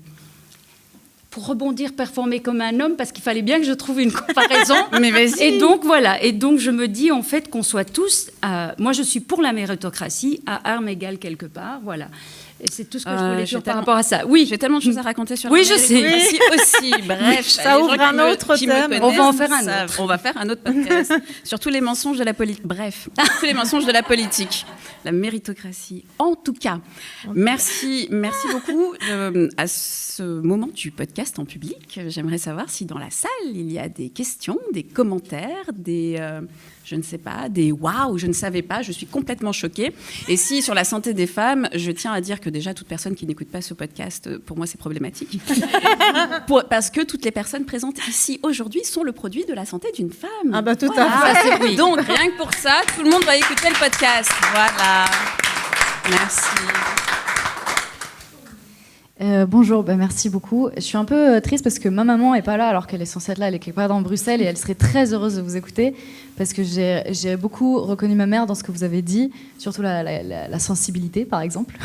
pour rebondir, performer comme un homme, parce qu'il fallait bien que je trouve une comparaison. Mais vas-y. Et donc, voilà. Et donc, je me dis, en fait, qu'on soit tous... moi, je suis pour la méritocratie, à armes égales quelque part, voilà. Et c'est tout ce que je voulais dire par rapport à ça. Oui, j'ai tellement de choses à raconter sur oui, je sais. Aussi. Bref, ça ouvre un autre thème. On va en faire un autre. On va faire un autre podcast sur tous les mensonges de la politique. Bref, tous les mensonges de la politique. La méritocratie. En tout cas, merci beaucoup. À ce moment du podcast en public, j'aimerais savoir si dans la salle, il y a des questions, des commentaires, je ne sais pas, des waouh, je ne savais pas, je suis complètement choquée. Et si sur la santé des femmes, je tiens à dire que déjà toute personne qui n'écoute pas ce podcast, pour moi c'est problématique. Parce que toutes les personnes présentes ici aujourd'hui sont le produit de la santé d'une femme. Ah bah tout à fait. Oui. Donc rien que pour ça, tout le monde va écouter le podcast. Voilà. Merci. Bonjour, merci beaucoup. Je suis un peu triste parce que ma maman n'est pas là alors qu'elle est censée être là, elle est quelque part dans Bruxelles et elle serait très heureuse de vous écouter parce que j'ai beaucoup reconnu ma mère dans ce que vous avez dit, surtout la sensibilité par exemple.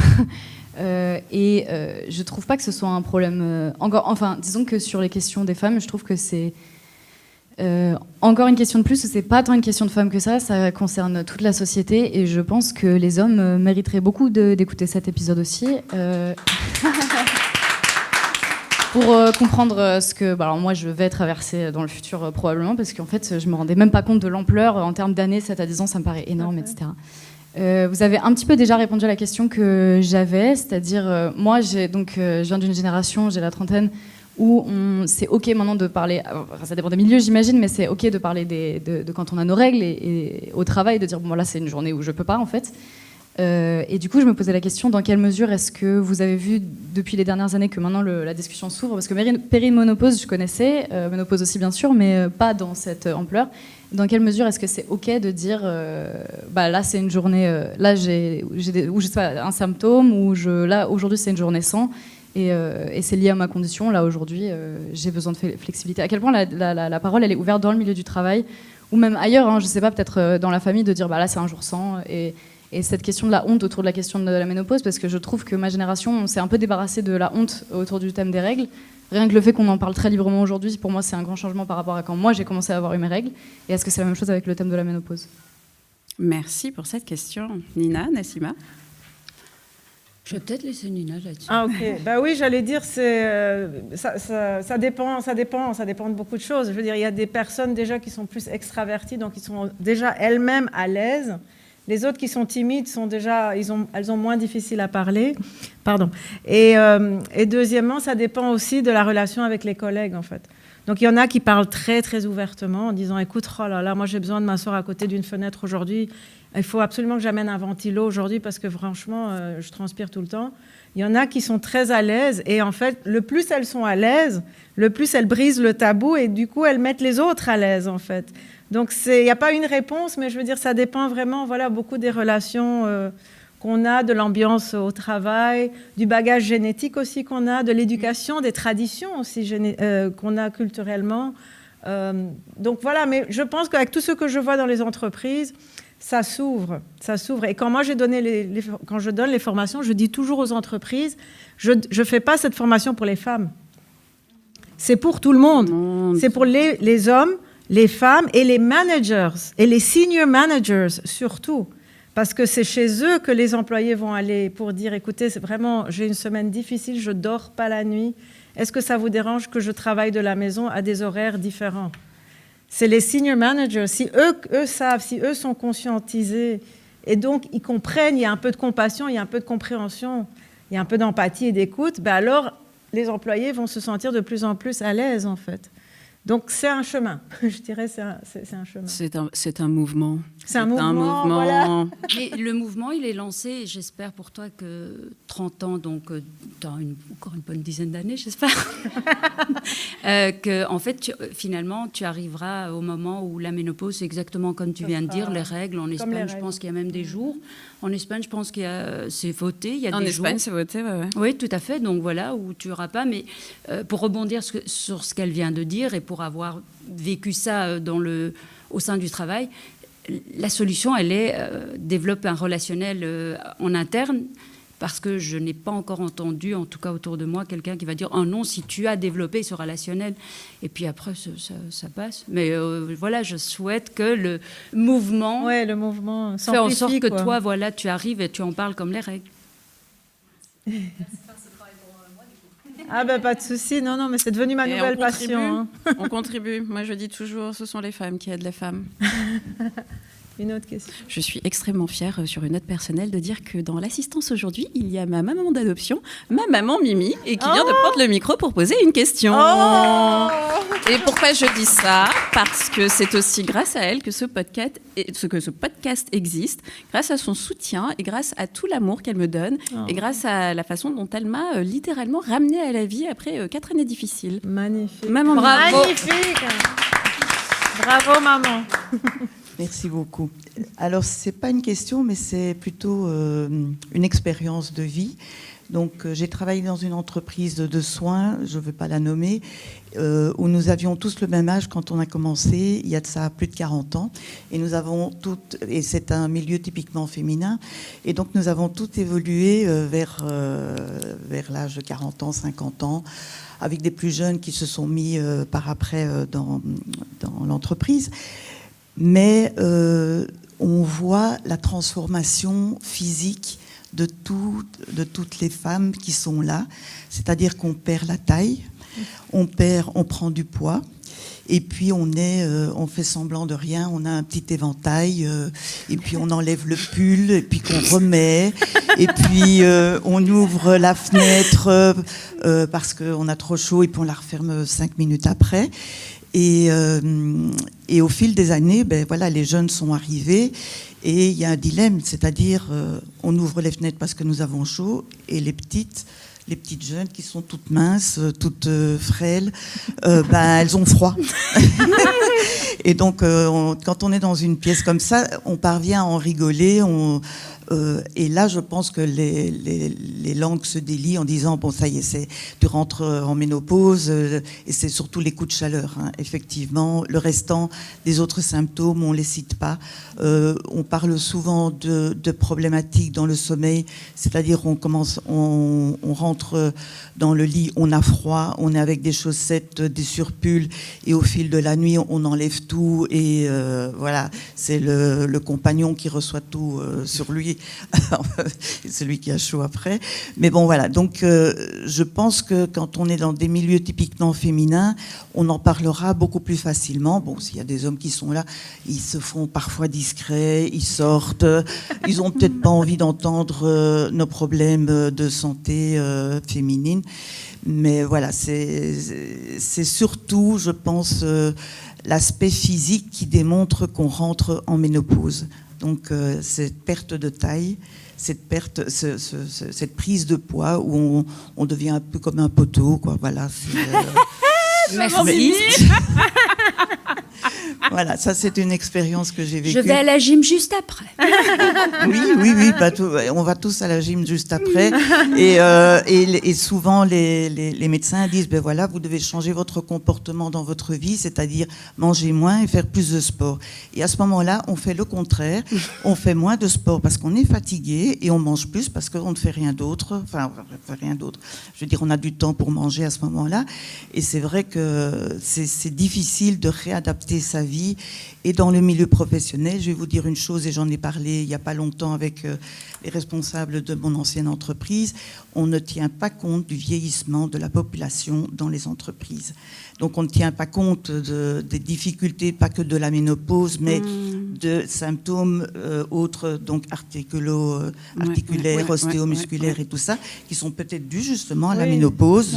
Je trouve pas que ce soit un problème disons que sur les questions des femmes, je trouve que c'est encore une question de plus, c'est pas tant une question de femmes que ça concerne toute la société et je pense que les hommes mériteraient beaucoup d'écouter cet épisode aussi. Pour comprendre ce que alors moi je vais traverser dans le futur probablement parce qu'en fait je me rendais même pas compte de l'ampleur en termes d'années, 7 à 10 ans ça me paraît énorme, etc. Vous avez un petit peu déjà répondu à la question que j'avais, c'est-à-dire moi je viens d'une génération, j'ai la trentaine, où c'est ok maintenant de parler, ça dépend des milieux j'imagine, mais c'est ok de parler de quand on a nos règles et au travail, de dire bon là c'est une journée où je peux pas en fait. Et du coup, je me posais la question, dans quelle mesure est-ce que vous avez vu depuis les dernières années que maintenant la discussion s'ouvre? Parce que périménopause, je connaissais, ménopause aussi bien sûr, mais pas dans cette ampleur. Dans quelle mesure est-ce que c'est OK de dire, là c'est une journée, là j'ai ou je sais pas, un symptôme, ou là aujourd'hui c'est une journée sans, et c'est lié à ma condition, là aujourd'hui j'ai besoin de flexibilité. À quel point la parole elle est ouverte dans le milieu du travail, ou même ailleurs, hein, je sais pas, peut-être dans la famille, de dire là c'est un jour sans, et cette question de la honte autour de la question de la ménopause, parce que je trouve que ma génération, on s'est un peu débarrassé de la honte autour du thème des règles. Rien que le fait qu'on en parle très librement aujourd'hui, pour moi, c'est un grand changement par rapport à quand moi j'ai commencé à avoir eu mes règles. Et est-ce que c'est la même chose avec le thème de la ménopause? Merci pour cette question. Nina, Nassima? Je vais peut-être laisser Nina là-dessus. Ah ok. Bah oui, j'allais dire, ça dépend de beaucoup de choses. Je veux dire, il y a des personnes déjà qui sont plus extraverties, donc qui sont déjà elles-mêmes à l'aise. Les autres qui sont timides sont déjà, elles ont moins difficile à parler. Pardon. Et deuxièmement, ça dépend aussi de la relation avec les collègues, en fait. Donc, il y en a qui parlent très, très ouvertement en disant, écoute, oh là là, moi, j'ai besoin de m'asseoir à côté d'une fenêtre aujourd'hui. Il faut absolument que j'amène un ventilo aujourd'hui parce que, franchement, je transpire tout le temps. Il y en a qui sont très à l'aise. Et en fait, le plus elles sont à l'aise, le plus elles brisent le tabou et du coup, elles mettent les autres à l'aise, en fait. Donc, il n'y a pas une réponse, mais je veux dire, ça dépend vraiment, beaucoup des relations qu'on a, de l'ambiance au travail, du bagage génétique aussi qu'on a, de l'éducation, des traditions aussi qu'on a culturellement. Donc, voilà, mais je pense qu'avec tout ce que je vois dans les entreprises, ça s'ouvre. Et quand moi, quand je donne les formations, je dis toujours aux entreprises, je ne fais pas cette formation pour les femmes. C'est pour tout le monde. C'est pour les hommes, les femmes et les managers, et les senior managers surtout, parce que c'est chez eux que les employés vont aller pour dire, écoutez, c'est vraiment, j'ai une semaine difficile, je ne dors pas la nuit, est-ce que ça vous dérange que je travaille de la maison à des horaires différents? C'est les senior managers, si eux savent, si eux sont conscientisés, et donc ils comprennent, il y a un peu de compassion, il y a un peu de compréhension, il y a un peu d'empathie et d'écoute, alors les employés vont se sentir de plus en plus à l'aise, en fait. Donc, c'est un chemin. Je dirais c'est un chemin. C'est un mouvement. C'est un mouvement, voilà. Mais le mouvement, il est lancé, j'espère pour toi que 30 ans, donc dans encore une bonne dizaine d'années, j'espère, que en fait, finalement, tu arriveras au moment où la ménopause, c'est exactement comme tu viens de dire, les règles. En Espagne, je pense qu'il y a même des jours. En Espagne, je pense c'est voté. Il y a en des Espagne, jours. C'est voté, ouais. Oui, tout à fait. Donc voilà, où tu n'auras pas. Mais pour rebondir sur ce qu'elle vient de dire et pour avoir vécu ça au sein du travail, la solution, elle est développer un relationnel en interne parce que je n'ai pas encore entendu, en tout cas autour de moi, quelqu'un qui va dire « Oh non, si tu as développé ce relationnel ». Et puis après, ça passe. Mais voilà, je souhaite que le mouvement, le mouvement fait en sorte que quoi. toi, voilà, tu arrives et tu en parles comme les règles. Ah ben pas de souci, non, mais c'est devenu ma nouvelle passion. Hein. On contribue. Moi, je dis toujours, ce sont les femmes qui aident les femmes. Une autre question. Je suis extrêmement fière, sur une note personnelle, de dire que dans l'assistance aujourd'hui, il y a ma maman d'adoption, ma maman Mimi, et qui vient de prendre le micro pour poser une question. Oh Et pourquoi je dis ça ? Parce que c'est aussi grâce à elle que ce podcast existe, grâce à son soutien et grâce à tout l'amour qu'elle me donne, et grâce à la façon dont elle m'a littéralement ramenée à la vie après 4 années difficiles. Magnifique. Maman, bravo. Magnifique. Bravo maman. Merci beaucoup. Alors, ce n'est pas une question, mais c'est plutôt une expérience de vie. Donc, j'ai travaillé dans une entreprise de soins, je ne veux pas la nommer, où nous avions tous le même âge quand on a commencé, il y a de ça plus de 40 ans. Et nous avons toutes, et c'est un milieu typiquement féminin, et donc nous avons toutes évolué vers l'âge de 40 ans, 50 ans, avec des plus jeunes qui se sont mis par après dans l'entreprise. Mais on voit la transformation physique de toutes les femmes qui sont là. C'est-à-dire qu'on perd la taille, on prend du poids, et puis on fait semblant de rien, on a un petit éventail, et puis on enlève le pull, et puis qu'on remet, et puis on ouvre la fenêtre parce qu'on a trop chaud, et puis on la referme 5 minutes après. Et au fil des années, voilà, les jeunes sont arrivés et il y a un dilemme, c'est-à-dire on ouvre les fenêtres parce que nous avons chaud et les petites jeunes qui sont toutes minces, toutes frêles, elles ont froid. Et donc, quand on est dans une pièce comme ça, on parvient à en rigoler. Et là, je pense que les langues se délient en disant, bon, ça y est, tu rentres en ménopause, et c'est surtout les coups de chaleur, hein. Effectivement, le restant des autres symptômes, on ne les cite pas. On parle souvent de problématiques dans le sommeil, c'est-à-dire on rentre dans le lit, on a froid, on est avec des chaussettes, des surpulls, et au fil de la nuit, on enlève tout, et voilà, c'est le compagnon qui reçoit tout sur lui. Celui qui a chaud après. Mais bon, voilà. Donc, je pense que quand on est dans des milieux typiquement féminins, on en parlera beaucoup plus facilement. Bon, s'il y a des hommes qui sont là, ils se font parfois discrets, ils sortent, ils ont peut-être pas envie d'entendre nos problèmes de santé féminine. Mais voilà, c'est surtout, je pense, l'aspect physique qui démontre qu'on rentre en ménopause. Donc cette perte de taille, cette prise de poids où on devient un peu comme un poteau, quoi. Voilà. Merci. Voilà, ça c'est une expérience que j'ai vécue. Je vais à la gym juste après. Oui, on va tous à la gym juste après. Et souvent les médecins disent, voilà, vous devez changer votre comportement dans votre vie, c'est-à-dire manger moins et faire plus de sport. Et à ce moment-là, on fait le contraire. On fait moins de sport parce qu'on est fatigué et on mange plus parce qu'on ne fait rien d'autre. Enfin, on fait rien d'autre. Je veux dire, on a du temps pour manger à ce moment-là. Et c'est vrai que c'est difficile de réadapter sa vie. Et dans le milieu professionnel, je vais vous dire une chose, et j'en ai parlé il n'y a pas longtemps avec les responsables de mon ancienne entreprise, on ne tient pas compte du vieillissement de la population dans les entreprises. Donc on ne tient pas compte des difficultés, pas que de la ménopause, mais de symptômes autres, donc articulaires, ostéomusculaires et tout ça, qui sont peut-être dus justement à la ménopause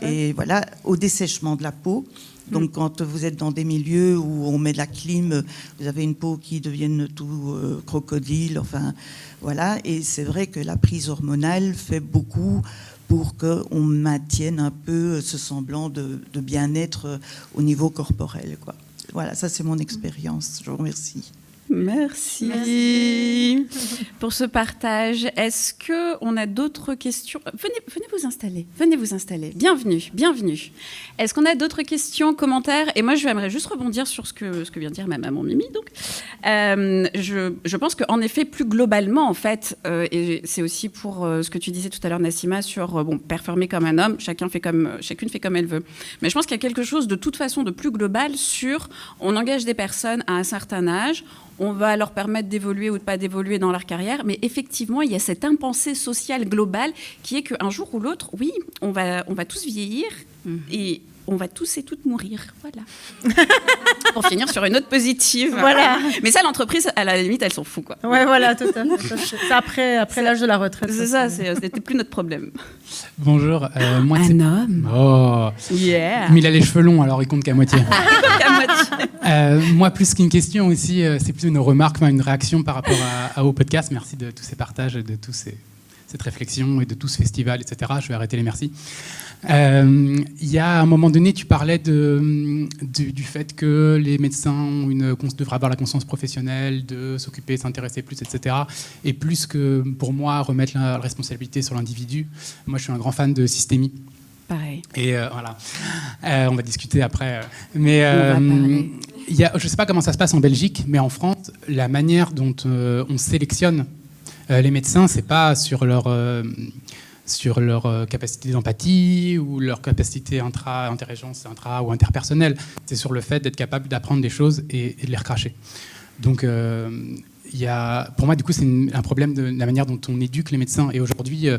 et voilà, au dessèchement de la peau. Donc quand vous êtes dans des milieux où on met de la clim, vous avez une peau qui devient tout crocodile, enfin voilà. Et c'est vrai que la prise hormonale fait beaucoup pour qu'on maintienne un peu ce semblant de bien-être au niveau corporel, quoi. Voilà, ça c'est mon expérience. Je vous remercie. Merci pour ce partage. Est-ce qu'on a d'autres questions ? Venez vous installer. Venez vous installer. Bienvenue, bienvenue. Est-ce qu'on a d'autres questions, commentaires ? Et moi, j'aimerais juste rebondir sur ce que vient de dire ma maman Mimi. Donc, je pense qu'en effet, plus globalement, en fait, et c'est aussi pour ce que tu disais tout à l'heure, Nassima, sur performer comme un homme, chacune fait comme elle veut. Mais je pense qu'il y a quelque chose de toute façon de plus global sur on engage des personnes à un certain âge, on va leur permettre d'évoluer ou de pas d'évoluer dans leur carrière, mais effectivement, il y a cette impensée sociale globale qui est qu'un jour ou l'autre, oui, on va tous vieillir et on va tous et toutes mourir. Voilà. Pour finir sur une note positive. Voilà. Mais ça, l'entreprise, à la limite, elle s'en fout, quoi. Ouais, voilà, tout à fait. C'est après l'âge de la retraite. C'est ça, c'était plus notre problème. Bonjour. Moi, Un homme. Oh. Yeah. Mais il a les cheveux longs, alors il compte qu'à moitié. À moitié. Moi, plus qu'une question aussi, c'est plutôt une remarque, une réaction par rapport au podcast. Merci de tous ces partages, de cette réflexion et de tout ce festival, etc. Je vais arrêter les merci. Il y a un moment donné, tu parlais du fait que les médecins devraient avoir la conscience professionnelle, de s'occuper, s'intéresser plus, etc. Et plus que, pour moi, remettre la responsabilité sur l'individu. Moi, je suis un grand fan de systémie. Pareil. Et voilà. On va discuter après. Mais je ne sais pas comment ça se passe en Belgique, mais en France, la manière dont on sélectionne les médecins, c'est pas sur leur capacité d'empathie ou leur capacité intelligence ou interpersonnelle. C'est sur le fait d'être capable d'apprendre des choses et de les recracher. Donc, pour moi, du coup, c'est un problème de la manière dont on éduque les médecins. Et aujourd'hui,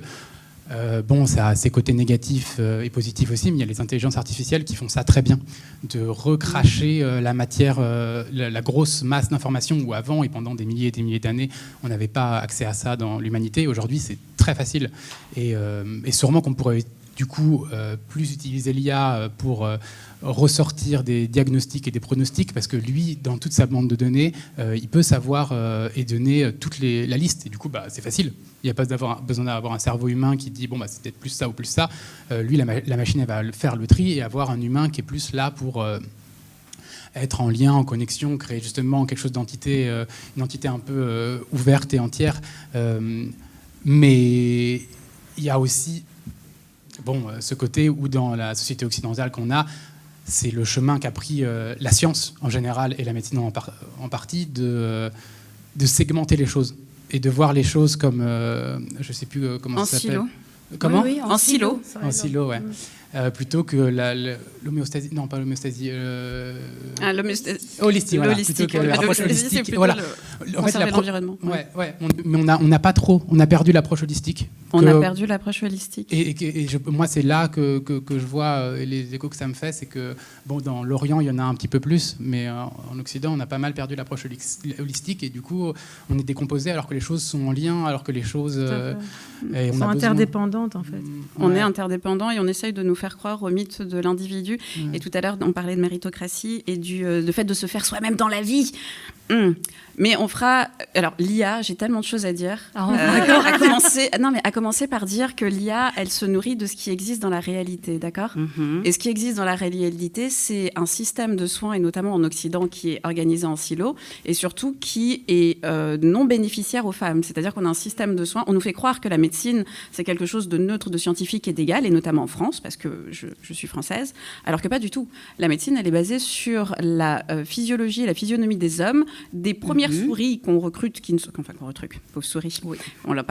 ça a ses côtés négatifs et positifs aussi, mais il y a les intelligences artificielles qui font ça très bien, de recracher la matière, la grosse masse d'informations où avant et pendant des milliers et des milliers d'années, on n'avait pas accès à ça dans l'humanité. Aujourd'hui, c'est très facile. Et sûrement qu'on pourrait du coup plus utiliser l'IA pour ressortir des diagnostics et des pronostics, parce que lui, dans toute sa bande de données, il peut savoir et donner la liste. Et du coup, c'est facile. Il n'y a pas besoin d'avoir un cerveau humain qui dit c'est peut-être plus ça ou plus ça. Lui, la machine, elle va faire le tri et avoir un humain qui est plus là pour être en lien, en connexion, créer justement quelque chose d'entité, une entité un peu ouverte et entière. Mais il y a aussi ce côté où dans la société occidentale qu'on a, c'est le chemin qu'a pris la science en général et la médecine en partie de segmenter les choses et de voir les choses comme, je ne sais plus comment ça s'appelle. En silo. Comment ? Oui, en silo. En silo, ouais. Plutôt que l'homéostasie, non pas l'homéostasie, holistique, voilà, plutôt que l'approche holistique. Voilà. En fait, l'environnement. Ouais. Mais on n'a pas trop, on a perdu l'approche holistique. On a perdu l'approche holistique. Et moi, c'est là que je vois les échos que ça me fait, c'est que dans l'Orient, il y en a un petit peu plus, mais en Occident, on a pas mal perdu l'approche holistique, et du coup, on est décomposé alors que les choses sont en lien, alors que les choses sont interdépendantes en fait. On est interdépendants et on essaye de nous faire croire au mythe de l'individu. Et tout à l'heure, on parlait de méritocratie et du fait de se faire soi-même dans la vie. Mais on fera... Alors, l'IA, j'ai tellement de choses à dire. À commencer par dire que l'IA, elle se nourrit de ce qui existe dans la réalité, d'accord ? Et ce qui existe dans la réalité, c'est un système de soins, et notamment en Occident, qui est organisé en silo, et surtout qui est non bénéficiaire aux femmes. C'est-à-dire qu'on a un système de soins... On nous fait croire que la médecine, c'est quelque chose de neutre, de scientifique et d'égal, et notamment en France, parce que je suis française, alors que pas du tout. La médecine, elle est basée sur la physiologie et la physionomie des hommes, des premières souris qu'on recrute, qu'on recrute, pauvres souris, oui.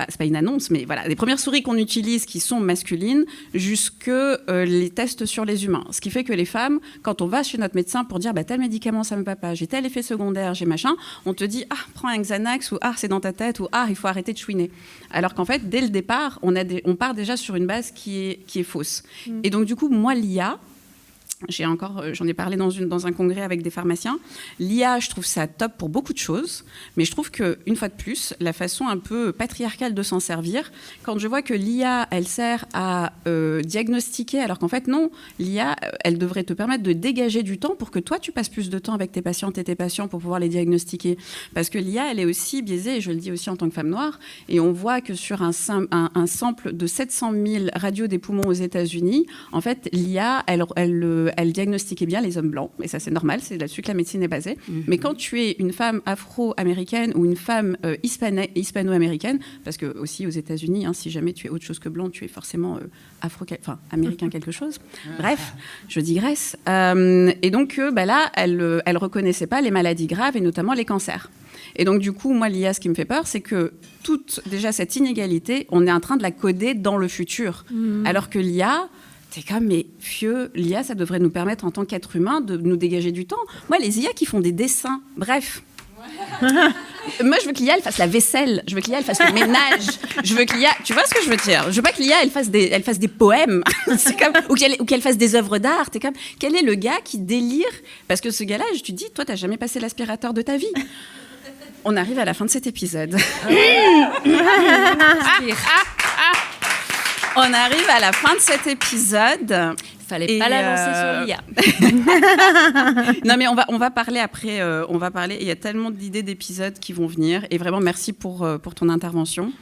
C'est pas une annonce, mais voilà, des premières souris qu'on utilise qui sont masculines, jusque les tests sur les humains. Ce qui fait que les femmes, quand on va chez notre médecin pour dire tel médicament ça me va pas, j'ai tel effet secondaire, j'ai machin, on te dit prends un Xanax, ou c'est dans ta tête, ou il faut arrêter de chouiner. Alors qu'en fait, dès le départ, on part déjà sur une base qui est fausse. Et donc du coup, moi, l'IA, j'en ai parlé dans un congrès avec des pharmaciens. L'IA, je trouve ça top pour beaucoup de choses, mais je trouve qu'une fois de plus, la façon un peu patriarcale de s'en servir, quand je vois que l'IA, elle sert à diagnostiquer, alors qu'en fait, non, l'IA, elle devrait te permettre de dégager du temps pour que toi, tu passes plus de temps avec tes patientes et tes patients pour pouvoir les diagnostiquer. Parce que l'IA, elle est aussi biaisée, et je le dis aussi en tant que femme noire, et on voit que sur un sample de 700 000 radios des poumons aux États-Unis, en fait, l'IA, elle elle diagnostiquait bien les hommes blancs, et ça c'est normal, c'est là-dessus que la médecine est basée. Mais quand tu es une femme afro-américaine ou une femme hispano-américaine, parce que aussi aux États-Unis, si jamais tu es autre chose que blanc, tu es forcément américain quelque chose. Bref, je digresse. Et donc là, elle reconnaissait pas les maladies graves et notamment les cancers. Et donc, du coup, moi, l'IA, ce qui me fait peur, c'est que déjà, cette inégalité, on est en train de la coder dans le futur. Alors que l'IA, t'es comme, mais fieu, l'IA, ça devrait nous permettre, en tant qu'être humain, de nous dégager du temps. Moi, les IA qui font des dessins, bref. Moi, je veux que l'IA, elle fasse la vaisselle. Je veux que l'IA, elle fasse le ménage. Je veux que l'IA... Tu vois ce que je veux dire ? Je veux pas que l'IA, elle fasse des poèmes. C'est comme... ou qu'elle fasse des œuvres d'art. T'es comme... Quel est le gars qui délire ? Parce que ce gars-là, je te dis, toi, t'as jamais passé l'aspirateur de ta vie. On arrive à la fin de cet épisode. On arrive à la fin de cet épisode. Fallait pas la lancer sur l'IA. Non, mais on va parler après. On va parler. Il y a tellement d'idées d'épisodes qui vont venir. Et vraiment, merci pour ton intervention.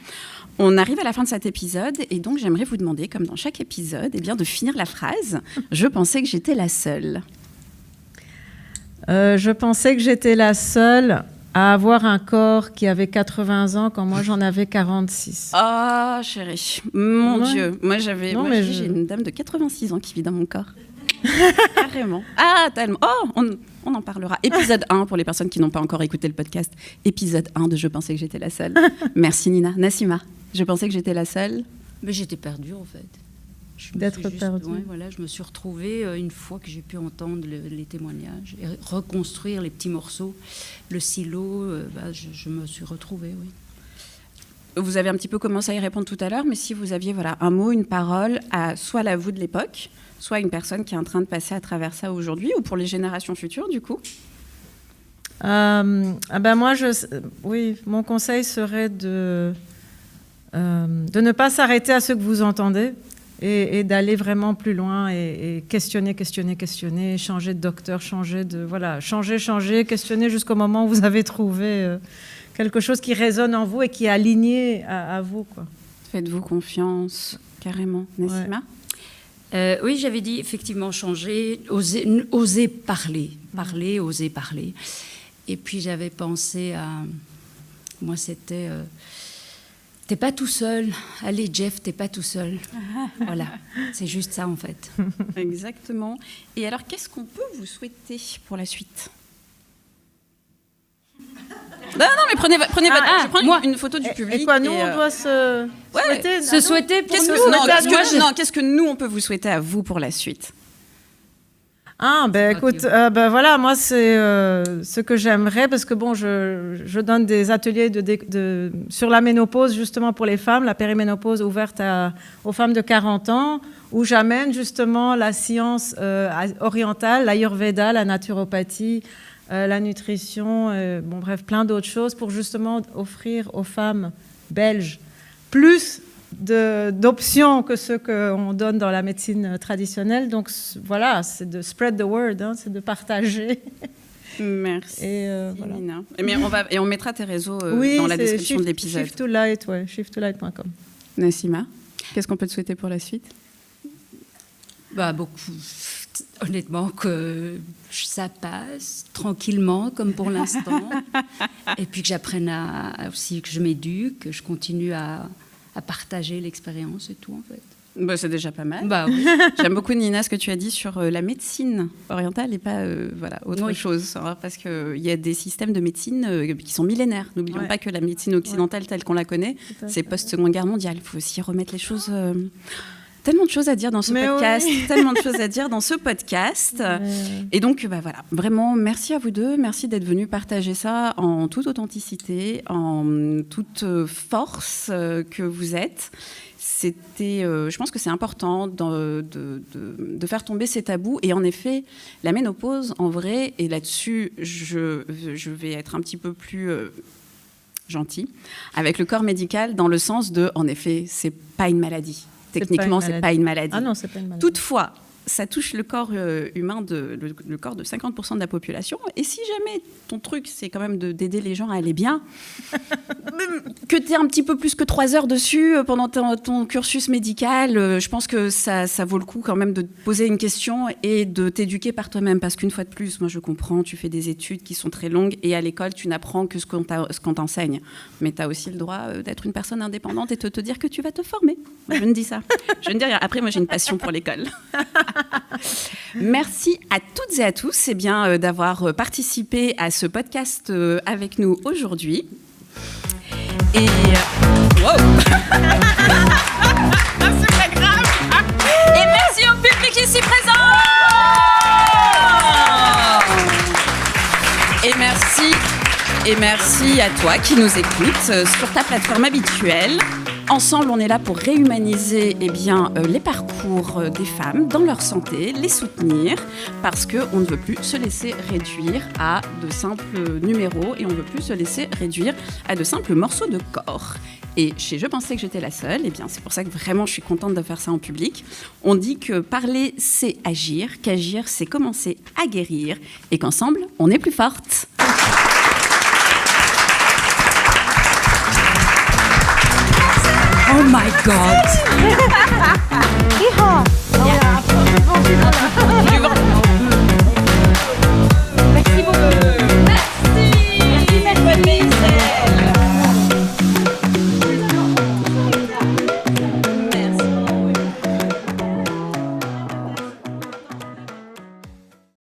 On arrive à la fin de cet épisode. Et donc, j'aimerais vous demander, comme dans chaque épisode, de finir la phrase. Je pensais que j'étais la seule. Je pensais que j'étais la seule à avoir un corps qui avait 80 ans quand moi j'en avais 46. Oh, chérie, mon Dieu. Moi, j'ai une dame de 86 ans qui vit dans mon corps. Carrément. Ah, tellement. Oh, on en parlera. Épisode 1, pour les personnes qui n'ont pas encore écouté le podcast. Épisode 1 de Je pensais que j'étais la seule. Merci, Nina. Nassima, je pensais que j'étais la seule. Mais j'étais perdue, en fait. D'être perdue. Je me suis retrouvée une fois que j'ai pu entendre les témoignages et reconstruire les petits morceaux, le silo. Je me suis retrouvée, oui. Vous avez un petit peu commencé à y répondre tout à l'heure, mais si vous aviez un mot, une parole à soit la vous de l'époque, soit une personne qui est en train de passer à travers ça aujourd'hui, ou pour les générations futures, du coup. Moi, mon conseil serait de ne pas s'arrêter à ce que vous entendez. Et d'aller vraiment plus loin et questionner, changer de docteur, changer, questionner jusqu'au moment où vous avez trouvé quelque chose qui résonne en vous et qui est aligné à vous, quoi. Faites-vous confiance, carrément. Nassima ? Oui, j'avais dit effectivement changer, oser parler, oser parler. Et puis j'avais pensé à... Moi, c'était... T'es pas tout seul. Allez, Jeff, t'es pas tout seul. Voilà, c'est juste ça, en fait. Exactement. Et alors, qu'est-ce qu'on peut vous souhaiter pour la suite ? Non, mais prenez votre... je prends une photo du public. Et quoi, nous, on doit se souhaiter se souhaiter pour nous. Qu'est-ce que nous, on peut vous souhaiter à vous pour la suite ? Écoute, moi, c'est ce que j'aimerais, parce que je donne des ateliers sur la ménopause, justement, pour les femmes, la périménopause ouverte aux femmes de 40 ans, où j'amène justement la science orientale, l'ayurveda, la naturopathie, la nutrition, plein d'autres choses, pour justement offrir aux femmes belges plus d'options que ceux qu'on donne dans la médecine traditionnelle. Donc voilà, c'est de spread the word, c'est de partager. Merci. Et Nina. Et on mettra tes réseaux dans la description de l'épisode. Shift to Light, shift2light.com. Nassima, qu'est-ce qu'on peut te souhaiter pour la suite ? Beaucoup. Honnêtement, que ça passe tranquillement, comme pour l'instant. Et puis que j'apprenne aussi, que je m'éduque, que je continue à partager l'expérience et tout, en fait. C'est déjà pas mal. Oui. J'aime beaucoup, Nina, ce que tu as dit sur la médecine orientale et pas autre chose. Parce qu'il y a des systèmes de médecine qui sont millénaires. N'oublions pas que la médecine occidentale telle qu'on la connaît, c'est post-Seconde Guerre mondiale. Il faut aussi remettre les choses... Tellement de choses à dire dans ce podcast. Tellement de choses à dire dans ce podcast. Et donc, vraiment, merci à vous deux. Merci d'être venus partager ça en toute authenticité, en toute force que vous êtes. Je pense que c'est important de faire tomber ces tabous. Et en effet, la ménopause, en vrai, et là-dessus, je vais être un petit peu plus... gentille, avec le corps médical, dans le sens de, en effet, c'est pas une maladie. Techniquement, c'est pas une maladie. Ah non, c'est pas une maladie. Toutefois, ça touche le corps humain, le corps de 50% de la population. Et si jamais ton truc, c'est quand même d'aider les gens à aller bien, que tu aies un petit peu plus que 3 heures dessus pendant ton cursus médical, je pense que ça vaut le coup quand même de te poser une question et de t'éduquer par toi-même. Parce qu'une fois de plus, moi je comprends, tu fais des études qui sont très longues et à l'école, tu n'apprends que ce qu'on t'enseigne. Mais tu as aussi le droit d'être une personne indépendante et de te dire que tu vas te former. Je ne dis ça. Je ne dis rien. Après, moi j'ai une passion pour l'école. Merci à toutes et à tous d'avoir participé à ce podcast avec nous aujourd'hui. Et wow. C'est pas grave. Et merci au public ici présent. Et merci à toi qui nous écoutes sur ta plateforme habituelle. Ensemble, on est là pour réhumaniser les parcours des femmes dans leur santé, les soutenir, parce qu'on ne veut plus se laisser réduire à de simples numéros et on ne veut plus se laisser réduire à de simples morceaux de corps. Et je pensais que j'étais la seule, c'est pour ça que vraiment je suis contente de faire ça en public. On dit que parler, c'est agir, qu'agir, c'est commencer à guérir, et qu'ensemble, on est plus fortes. Oh my God!